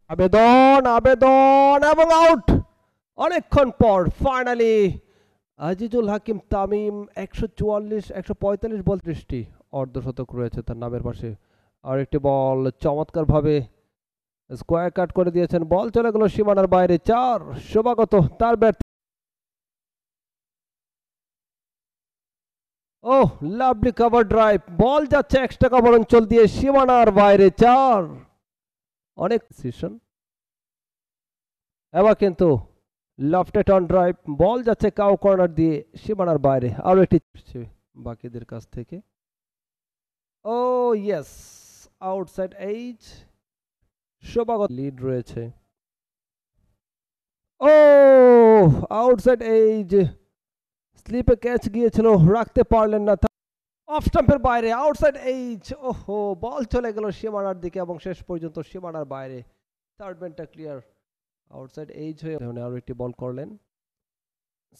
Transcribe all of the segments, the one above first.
আবেদন আবেদন এবং আউট। অনেকক্ষণ পর ফাইনালি আজিজুল হাকিম তামিম 144 145 বল 30টি অর্ধশতক রয়েছে তার নামের পাশে। আর একটি বল চমৎকারভাবে স্কোয়ার কাট করে দিয়েছেন, বল চলে গেল সীমানার বাইরে। 4 শোভাগত তার ব্যাট। ওহ, লাভলি কভার ড্রাইভ, বল যাচ্ছে এক্সট্রা কভার অঞ্চল দিয়ে সীমানার বাইরে। 4 অনেক সিশন। এবার কিন্তু লফটেড অন ড্রাইভ, বল যাচ্ছে কাউ কর্নার দিয়ে সীমানার বাইরে। আরো একটি বাকিদের কাছ থেকে। ও ইয়েস, আউটসাইড এইজ, শোভাগত লিড রয়েছে। ও আউটসাইড এইজ, স্লিপে ক্যাচ গিয়েছিল, রাখতে পারলেন না। অফ স্টাম্পের বাইরে, আউটসাইড এইজ। ওহো, বল চলে গেল সীমানার দিকে এবং শেষ পর্যন্ত সীমানার বাইরে। থার্ড ম্যানটা ক্লিয়ার আউটসাইড এইজ হয়ে আরো একটি বল করলেন।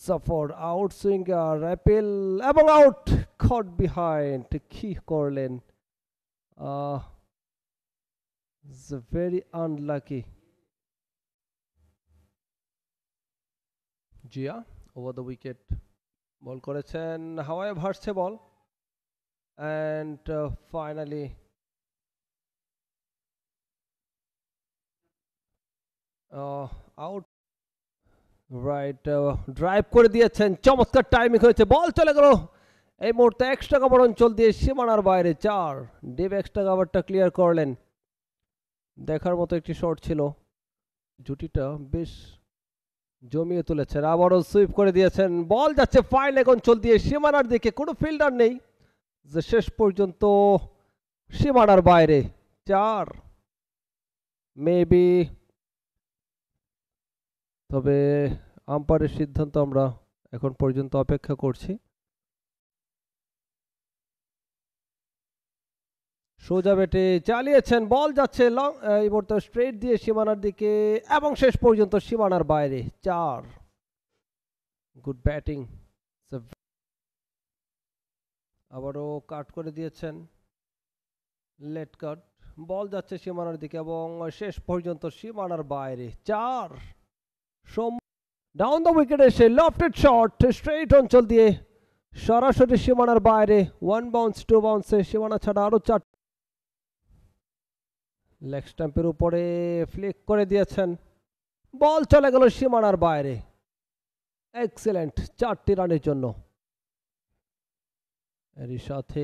সাফর আউট সুইঙ্গার অ্যাপেল এবং আউট, কট বিহাইন্ড। কি করলেন, very unlucky. Zia over the wicket ball করেছেন, হাওয়ায় ভাসছে ball. And finally out. Right, drive করে দিয়েছেন, চমৎকার টাইমিং হয়েছে, বল চলে গেল এই মুহূর্তে এক্সট্রা কভার অঞ্চল দিয়ে সীমানার বাইরে। 4 ডিপ এক্সট্রা কভারটা ক্লিয়ার করলেন। দেখার মতো একটি শট ছিল, জুটিটা বেশ জমিয়ে তুলেছেন। আবারও সুইপ করে দিয়েছেন, বল যাচ্ছে ফাইন লেগ অঞ্চল দিয়ে সীমানার দিকে, কোনো ফিল্ডার নেই, যে শেষ পর্যন্ত সীমানার বাইরে। 4 মেবি, তবে আম্পায়ারের সিদ্ধান্ত আমরা এখন পর্যন্ত অপেক্ষা করছি। সোজা ব্যাটে চালিয়েছেন, বল যাচ্ছে লং, এই মুহূর্তে স্ট্রেট দিয়ে সীমানার দিকে এবং শেষ পর্যন্ত সীমানার বাইরে। 4 গুড ব্যাটিং। আবারও কাট করে দিয়েছেন, লেট কাট, বল যাচ্ছে সীমানার দিকে এবং শেষ পর্যন্ত সীমানার বাইরে। 4 ডাউন দ্য উইকেট এসে লফটেড শট স্ট্রেট অঞ্চল দিয়ে সরাসরি সীমানার বাইরে। 1 বাউন্স 2 বাউন্সে সীমানা ছাড়া আরো 4। লেগ স্টাম্পের উপরে ফ্লিক করে দিয়েছেন, বল চলে গেল সীমানার বাইরে। এক্সেলেন্ট 4টি রানের জন্য। এরই সাথে